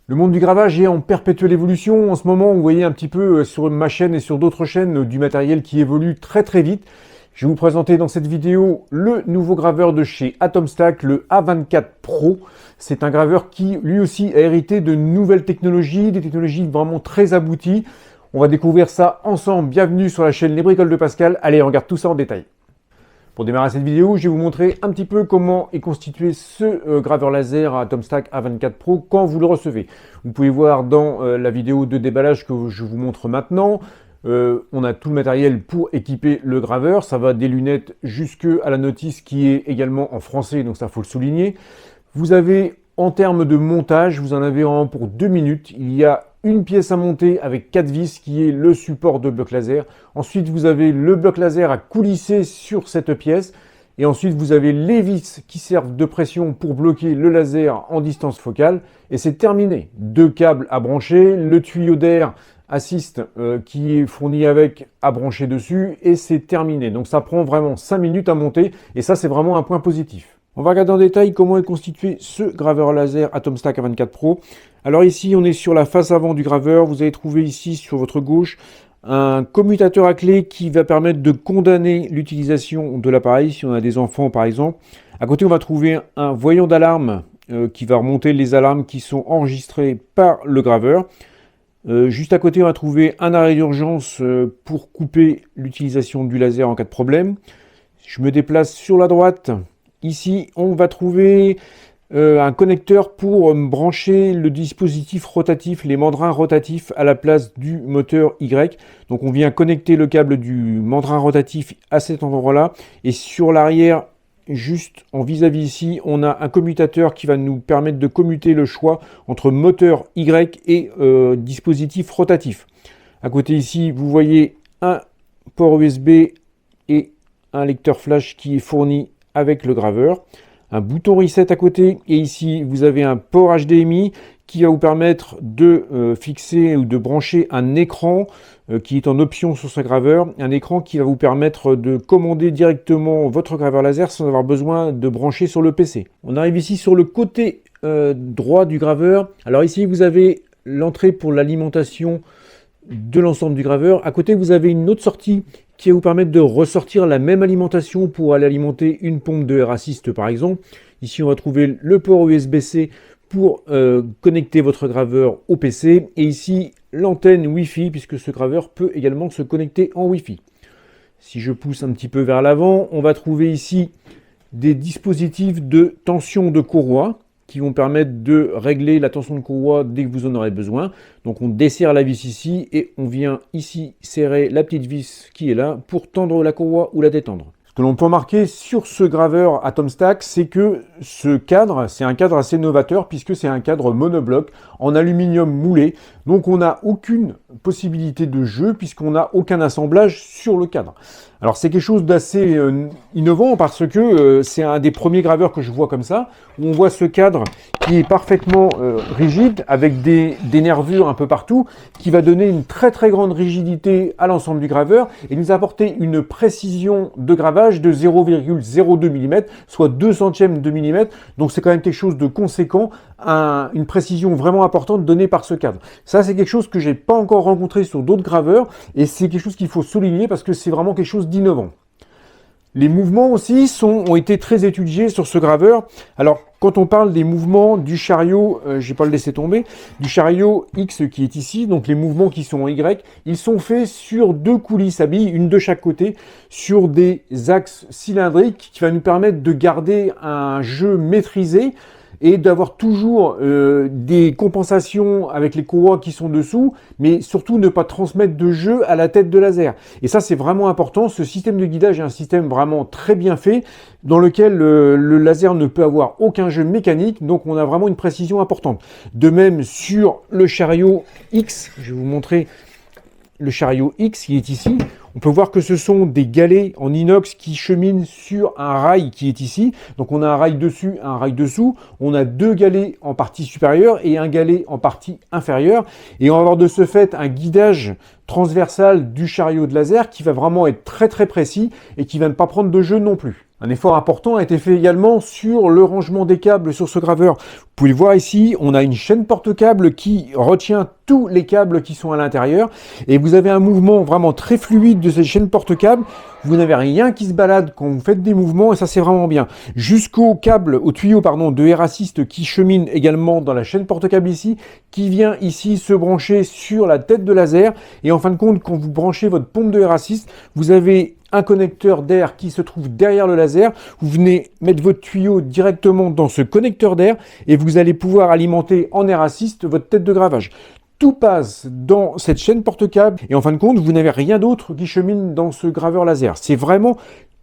Le monde du gravage est en perpétuelle évolution. En ce moment, vous voyez un petit peu sur ma chaîne et sur d'autres chaînes du matériel qui évolue très très vite. Je vais vous présenter dans cette vidéo le nouveau graveur de chez Atomstack, le A24 Pro. C'est un graveur qui lui aussi a hérité de nouvelles technologies, des technologies vraiment très abouties. On va découvrir ça ensemble. Bienvenue sur la chaîne Les Bricoles de Pascal. Allez, on regarde tout ça en détail. Pour démarrer cette vidéo, je vais vous montrer un petit peu comment est constitué ce graveur laser Atomstack A24 Pro quand vous le recevez. Vous pouvez voir dans la vidéo de déballage que je vous montre maintenant, on a tout le matériel pour équiper le graveur. Ça va des lunettes jusque à la notice qui est également en français, donc ça faut le souligner. Vous avez en termes de montage, vous en avez vraiment pour 2 minutes. Il y a une pièce à monter avec 4 vis qui est le support de bloc laser. Ensuite, vous avez le bloc laser à coulisser sur cette pièce. Et ensuite, vous avez les vis qui servent de pression pour bloquer le laser en distance focale. Et c'est terminé. 2 câbles à brancher, le tuyau d'air assist qui est fourni avec à brancher dessus. Et c'est terminé. Donc ça prend vraiment 5 minutes à monter. Et ça, c'est vraiment un point positif. On va regarder en détail comment est constitué ce graveur laser Atomstack A24 Pro. Alors ici, on est sur la face avant du graveur. Vous allez trouver ici, sur votre gauche, un commutateur à clé qui va permettre de condamner l'utilisation de l'appareil, si on a des enfants par exemple. À côté, on va trouver un voyant d'alarme qui va remonter les alarmes qui sont enregistrées par le graveur. Juste à côté, on va trouver un arrêt d'urgence pour couper l'utilisation du laser en cas de problème. Je me déplace sur la droite. Ici, on va trouver un connecteur pour brancher le dispositif rotatif, les mandrins rotatifs à la place du moteur Y. Donc on vient connecter le câble du mandrin rotatif à cet endroit-là. Et sur l'arrière, juste en vis-à-vis ici, on a un commutateur qui va nous permettre de commuter le choix entre moteur Y et dispositif rotatif. À côté ici, vous voyez un port USB et un lecteur flash qui est fourni avec le graveur, un bouton reset à côté, et ici vous avez un port HDMI qui va vous permettre de fixer ou de brancher un écran qui est en option sur ce graveur, un écran qui va vous permettre de commander directement votre graveur laser sans avoir besoin de brancher sur le PC. On arrive ici sur le côté droit du graveur. Alors ici vous avez l'entrée pour l'alimentation de l'ensemble du graveur. À côté vous avez une autre sortie qui va vous permettre de ressortir la même alimentation pour aller alimenter une pompe de air assist par exemple. Ici on va trouver le port USB-C pour connecter votre graveur au PC, et ici l'antenne Wi-Fi puisque ce graveur peut également se connecter en Wi-Fi. Si je pousse un petit peu vers l'avant, on va trouver ici des dispositifs de tension de courroie qui vont permettre de régler la tension de courroie dès que vous en aurez besoin. Donc on desserre la vis ici et on vient ici serrer la petite vis qui est là pour tendre la courroie ou la détendre. Ce que l'on peut remarquer sur ce graveur Atomstack, c'est que ce cadre, c'est un cadre assez novateur puisque c'est un cadre monobloc en aluminium moulé. Donc on n'a aucune possibilité de jeu puisqu'on n'a aucun assemblage sur le cadre. Alors c'est quelque chose d'assez innovant parce que c'est un des premiers graveurs que je vois comme ça, où on voit ce cadre qui est parfaitement rigide avec des nervures un peu partout, qui va donner une très très grande rigidité à l'ensemble du graveur et nous apporter une précision de gravage de 0,02 mm, soit 2 centièmes de millimètre. Donc c'est quand même quelque chose de conséquent, une précision vraiment importante donnée par ce cadre. Ça c'est quelque chose que j'ai pas encore rencontré sur d'autres graveurs et c'est quelque chose qu'il faut souligner parce que c'est vraiment quelque chose d'innovant. Les mouvements aussi ont été très étudiés sur ce graveur. Alors, quand on parle des mouvements du chariot, je ne vais pas le laisser tomber, du chariot X qui est ici, donc les mouvements qui sont en Y, ils sont faits sur 2 coulisses à billes, une de chaque côté, sur des axes cylindriques qui va nous permettre de garder un jeu maîtrisé et d'avoir toujours des compensations avec les courroies qui sont dessous, mais surtout ne pas transmettre de jeu à la tête de laser. Et ça, c'est vraiment important. Ce système de guidage est un système vraiment très bien fait, dans lequel le laser ne peut avoir aucun jeu mécanique, donc on a vraiment une précision importante. De même, sur le chariot X, je vais vous montrer le chariot X qui est ici, on peut voir que ce sont des galets en inox qui cheminent sur un rail qui est ici. Donc on a un rail dessus, un rail dessous. On a 2 galets en partie supérieure et un galet en partie inférieure. Et on va avoir de ce fait un guidage transversal du chariot de laser qui va vraiment être très très précis et qui va ne pas prendre de jeu non plus. Un effort important a été fait également sur le rangement des câbles sur ce graveur. Vous pouvez le voir ici, on a une chaîne porte-câble qui retient tous les câbles qui sont à l'intérieur et vous avez un mouvement vraiment très fluide de cette chaîne porte-câble. Vous n'avez rien qui se balade quand vous faites des mouvements et ça c'est vraiment bien. Jusqu'au câble, au tuyau pardon, de air assist qui chemine également dans la chaîne porte-câble ici, qui vient ici se brancher sur la tête de laser et en fin de compte quand vous branchez votre pompe de air assist, vous avez un connecteur d'air qui se trouve derrière le laser. Vous venez mettre votre tuyau directement dans ce connecteur d'air et vous allez pouvoir alimenter en air assist votre tête de gravage. Tout passe dans cette chaîne porte-câble et en fin de compte, vous n'avez rien d'autre qui chemine dans ce graveur laser. C'est vraiment,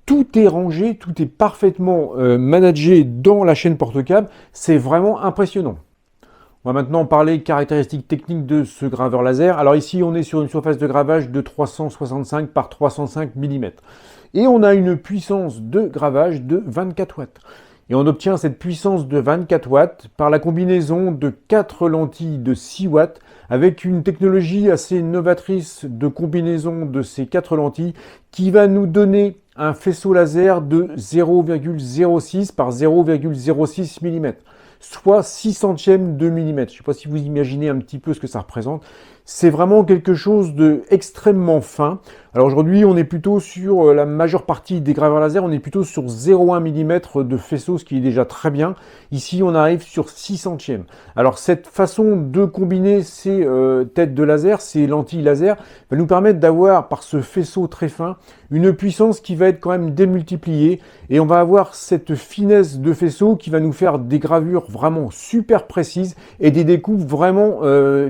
tout est rangé, tout est parfaitement managé dans la chaîne porte-câble. C'est vraiment impressionnant. On va maintenant parler caractéristiques techniques de ce graveur laser. Alors ici, on est sur une surface de gravage de 365 par 305 mm. Et on a une puissance de gravage de 24 watts. Et on obtient cette puissance de 24 watts par la combinaison de 4 lentilles de 6 watts avec une technologie assez novatrice de combinaison de ces 4 lentilles qui va nous donner un faisceau laser de 0,06 par 0,06 mm. Soit 6 centièmes de millimètre. Je ne sais pas si vous imaginez un petit peu ce que ça représente. C'est vraiment quelque chose d'extrêmement fin. Alors aujourd'hui, on est plutôt sur la majeure partie des graveurs laser, on est plutôt sur 0,1 mm de faisceau, ce qui est déjà très bien. Ici, on arrive sur 6 centièmes. Alors cette façon de combiner ces têtes de laser, ces lentilles laser, va nous permettre d'avoir, par ce faisceau très fin, une puissance qui va être quand même démultipliée. Et on va avoir cette finesse de faisceau qui va nous faire des gravures vraiment super précises et des découpes vraiment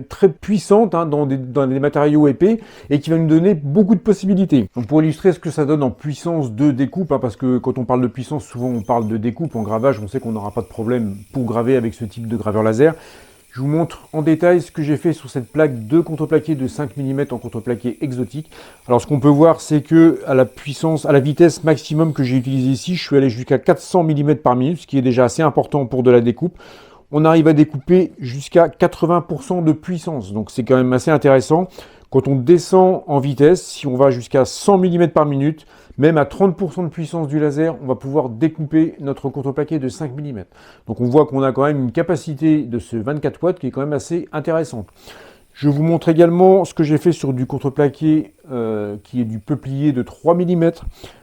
très puissantes dans des matériaux épais et qui va nous donner beaucoup de possibilités. Donc pour illustrer ce que ça donne en puissance de découpe, parce que quand on parle de puissance, souvent on parle de découpe. En gravage, on sait qu'on n'aura pas de problème pour graver avec ce type de graveur laser. Je vous montre en détail ce que j'ai fait sur cette plaque de contreplaqué de 5 mm en contreplaqué exotique. Alors ce qu'on peut voir, c'est que à la vitesse maximum que j'ai utilisée ici, je suis allé jusqu'à 400 mm par minute, ce qui est déjà assez important pour de la découpe. On arrive à découper jusqu'à 80% de puissance, donc c'est quand même assez intéressant. Quand on descend en vitesse, si on va jusqu'à 100 mm par minute, même à 30% de puissance du laser, on va pouvoir découper notre contreplaqué de 5 mm. Donc on voit qu'on a quand même une capacité de ce 24 watts qui est quand même assez intéressante. Je vous montre également ce que j'ai fait sur du contreplaqué qui est du peuplier de 3 mm.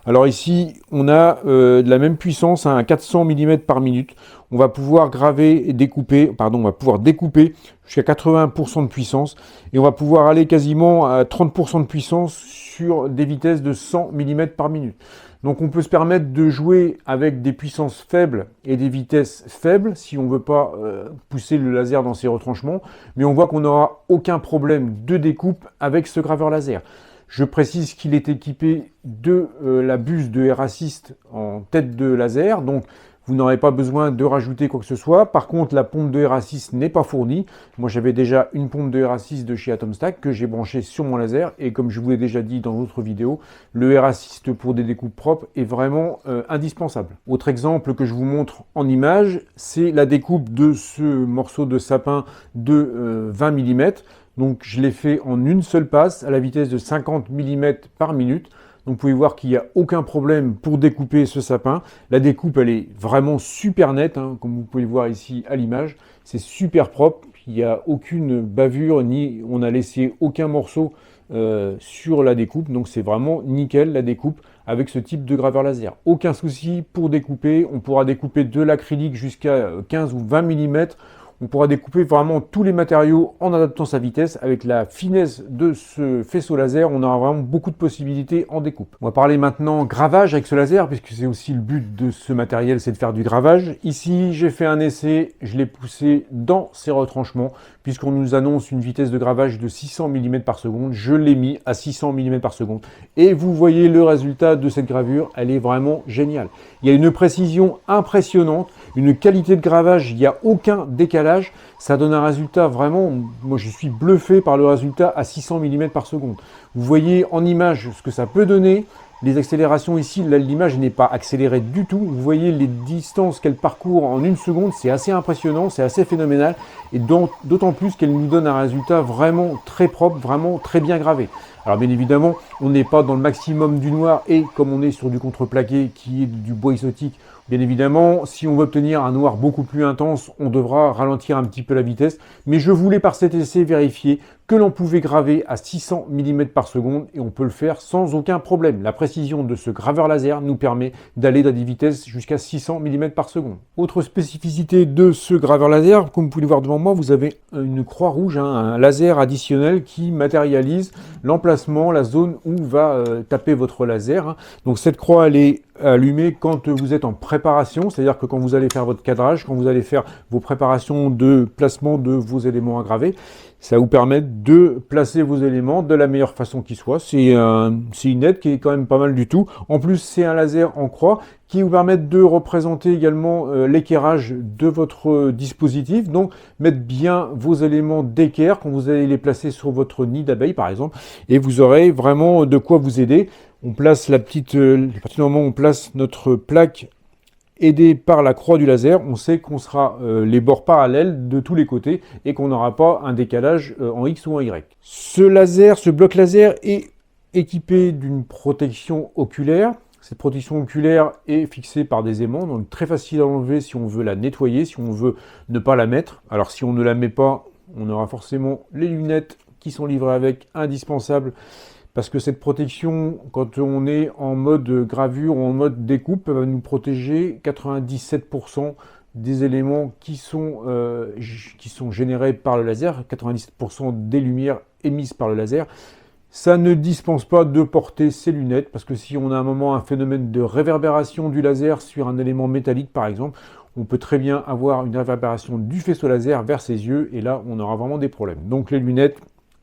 Alors ici, on a de la même puissance à 400 mm par minute. On va pouvoir graver et découper, on va pouvoir découper jusqu'à 80% de puissance et on va pouvoir aller quasiment à 30% de puissance sur des vitesses de 100 mm par minute. Donc on peut se permettre de jouer avec des puissances faibles et des vitesses faibles si on ne veut pas pousser le laser dans ses retranchements, mais on voit qu'on n'aura aucun problème de découpe avec ce graveur laser. Je précise qu'il est équipé de la buse de Air Assist en tête de laser, donc vous n'aurez pas besoin de rajouter quoi que ce soit. Par contre, la pompe de Air Assist n'est pas fournie. Moi, j'avais déjà une pompe de Air Assist de chez Atomstack que j'ai branchée sur mon laser. Et comme je vous l'ai déjà dit dans d'autres vidéos, le Air Assist pour des découpes propres est vraiment indispensable. Autre exemple que je vous montre en image, c'est la découpe de ce morceau de sapin de 20 mm. Donc, je l'ai fait en une seule passe à la vitesse de 50 mm par minute. Donc vous pouvez voir qu'il n'y a aucun problème pour découper ce sapin. La découpe, elle est vraiment super nette, comme vous pouvez le voir ici à l'image. C'est super propre, il n'y a aucune bavure, ni on n'a laissé aucun morceau sur la découpe. Donc c'est vraiment nickel la découpe avec ce type de graveur laser. Aucun souci pour découper, on pourra découper de l'acrylique jusqu'à 15 ou 20 mm. On pourra découper vraiment tous les matériaux en adaptant sa vitesse. Avec la finesse de ce faisceau laser, on aura vraiment beaucoup de possibilités en découpe. On va parler maintenant gravage avec ce laser, puisque c'est aussi le but de ce matériel, c'est de faire du gravage. Ici, j'ai fait un essai, je l'ai poussé dans ses retranchements, puisqu'on nous annonce une vitesse de gravage de 600 mm par seconde. Je l'ai mis à 600 mm par seconde. Et vous voyez le résultat de cette gravure, elle est vraiment géniale. Il y a une précision impressionnante, une qualité de gravage, il n'y a aucun décalage. Ça donne un résultat vraiment, moi je suis bluffé par le résultat à 600 mm par seconde. Vous voyez en image ce que ça peut donner. Les accélérations ici, l'image n'est pas accélérée du tout. Vous voyez les distances qu'elle parcourt en une seconde, c'est assez impressionnant, c'est assez phénoménal. Et d'autant plus qu'elle nous donne un résultat vraiment très propre, vraiment très bien gravé. Alors bien évidemment, on n'est pas dans le maximum du noir et comme on est sur du contreplaqué qui est du bois exotique, bien évidemment, si on veut obtenir un noir beaucoup plus intense, on devra ralentir un petit peu la vitesse. Mais je voulais par cet essai vérifier que l'on pouvait graver à 600 mm par seconde et on peut le faire sans aucun problème. La précision de ce graveur laser nous permet d'aller dans des vitesses jusqu'à 600 mm par seconde. Autre spécificité de ce graveur laser, comme vous pouvez le voir devant moi, vous avez une croix rouge, un laser additionnel qui matérialise l'emplacement, la zone où va taper votre laser. Donc cette croix, elle est allumée quand vous êtes en préparation, c'est-à-dire que quand vous allez faire votre cadrage, quand vous allez faire vos préparations de placement de vos éléments à graver, ça va vous permettre de placer vos éléments de la meilleure façon qui soit. C'est une aide qui est quand même pas mal du tout. En plus, c'est un laser en croix qui vous permet de représenter également l'équerrage de votre dispositif. Donc, mettre bien vos éléments d'équerre quand vous allez les placer sur votre nid d'abeille, par exemple. Et vous aurez vraiment de quoi vous aider. On place la petite... à partir du moment où on place notre plaque aidé par la croix du laser, on sait qu'on sera les bords parallèles de tous les côtés et qu'on n'aura pas un décalage en X ou en Y. Ce bloc laser est équipé d'une protection oculaire. Cette protection oculaire est fixée par des aimants, donc très facile à enlever si on veut la nettoyer, si on veut ne pas la mettre. Alors si on ne la met pas, on aura forcément les lunettes qui sont livrées avec, indispensables. Parce que cette protection, quand on est en mode gravure ou en mode découpe, va nous protéger 97% des éléments qui sont générés par le laser, 97% des lumières émises par le laser. Ça ne dispense pas de porter ses lunettes, parce que si on a un moment un phénomène de réverbération du laser sur un élément métallique par exemple, on peut très bien avoir une réverbération du faisceau laser vers ses yeux, et là on aura vraiment des problèmes. Donc les lunettes,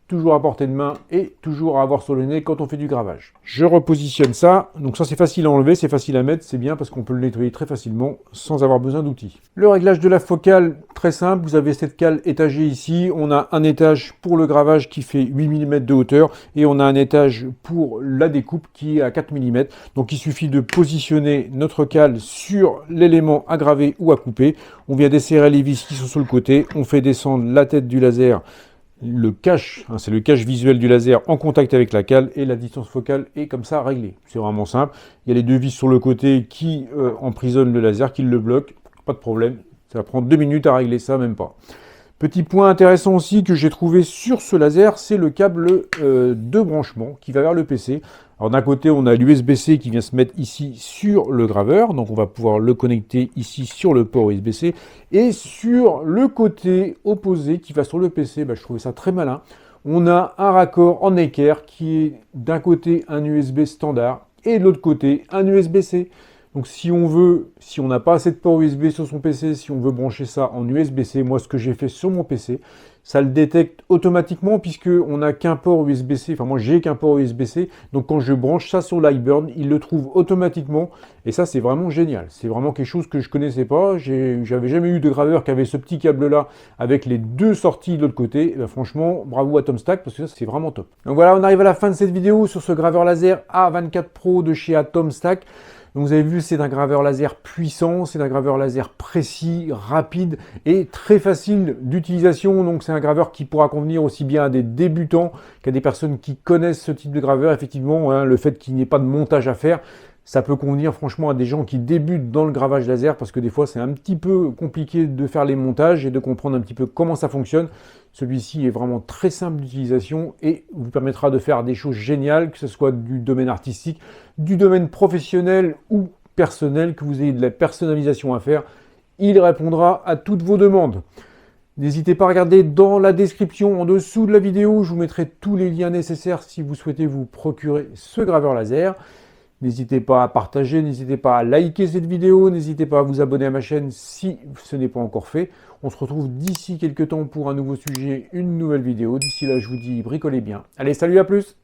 toujours à portée de main et toujours à avoir sur le nez quand on fait du gravage. Je repositionne ça, donc ça c'est facile à enlever, c'est facile à mettre, c'est bien parce qu'on peut le nettoyer très facilement sans avoir besoin d'outils. Le réglage de la focale, très simple, vous avez cette cale étagée ici, on a un étage pour le gravage qui fait 8 mm de hauteur et on a un étage pour la découpe qui est à 4 mm. Donc il suffit de positionner notre cale sur l'élément à graver ou à couper, on vient desserrer les vis qui sont sur le côté, on fait descendre la tête du laser, le cache, c'est le cache visuel du laser en contact avec la cale et la distance focale est comme ça réglée. C'est vraiment simple. Il y a les deux vis sur le côté qui emprisonnent le laser, qui le bloquent. Pas de problème. Ça prend 2 minutes à régler ça, même pas. Petit point intéressant aussi que j'ai trouvé sur ce laser, c'est le câble de branchement qui va vers le PC. Alors d'un côté, on a l'USB-C qui vient se mettre ici sur le graveur, donc on va pouvoir le connecter ici sur le port USB-C. Et sur le côté opposé qui va sur le PC, je trouvais ça très malin. On a un raccord en équerre qui est d'un côté un USB standard et de l'autre côté un USB-C. Donc si on n'a pas assez de port USB sur son PC, si on veut brancher ça en USB-C, moi ce que j'ai fait sur mon PC, ça le détecte automatiquement puisque on n'a qu'un port USB-C, enfin moi j'ai qu'un port USB-C, donc quand je branche ça sur l'iBurn, il le trouve automatiquement et ça c'est vraiment génial. C'est vraiment quelque chose que je connaissais pas, j'avais jamais eu de graveur qui avait ce petit câble là avec les deux sorties de l'autre côté. Et franchement, bravo à Atomstack parce que ça c'est vraiment top. Donc voilà, on arrive à la fin de cette vidéo sur ce graveur laser A24 Pro de chez Atomstack. Donc vous avez vu, c'est un graveur laser puissant, c'est un graveur laser précis, rapide et très facile d'utilisation. Donc c'est un graveur qui pourra convenir aussi bien à des débutants qu'à des personnes qui connaissent ce type de graveur. Effectivement, le fait qu'il n'y ait pas de montage à faire, ça peut convenir franchement à des gens qui débutent dans le gravage laser parce que des fois c'est un petit peu compliqué de faire les montages et de comprendre un petit peu comment ça fonctionne. Celui-ci est vraiment très simple d'utilisation et vous permettra de faire des choses géniales, que ce soit du domaine artistique, du domaine professionnel ou personnel, que vous ayez de la personnalisation à faire. Il répondra à toutes vos demandes. N'hésitez pas à regarder dans la description en dessous de la vidéo, je vous mettrai tous les liens nécessaires si vous souhaitez vous procurer ce graveur laser. N'hésitez pas à partager, n'hésitez pas à liker cette vidéo, n'hésitez pas à vous abonner à ma chaîne si ce n'est pas encore fait. On se retrouve d'ici quelques temps pour un nouveau sujet, une nouvelle vidéo. D'ici là, je vous dis bricolez bien. Allez, salut, à plus!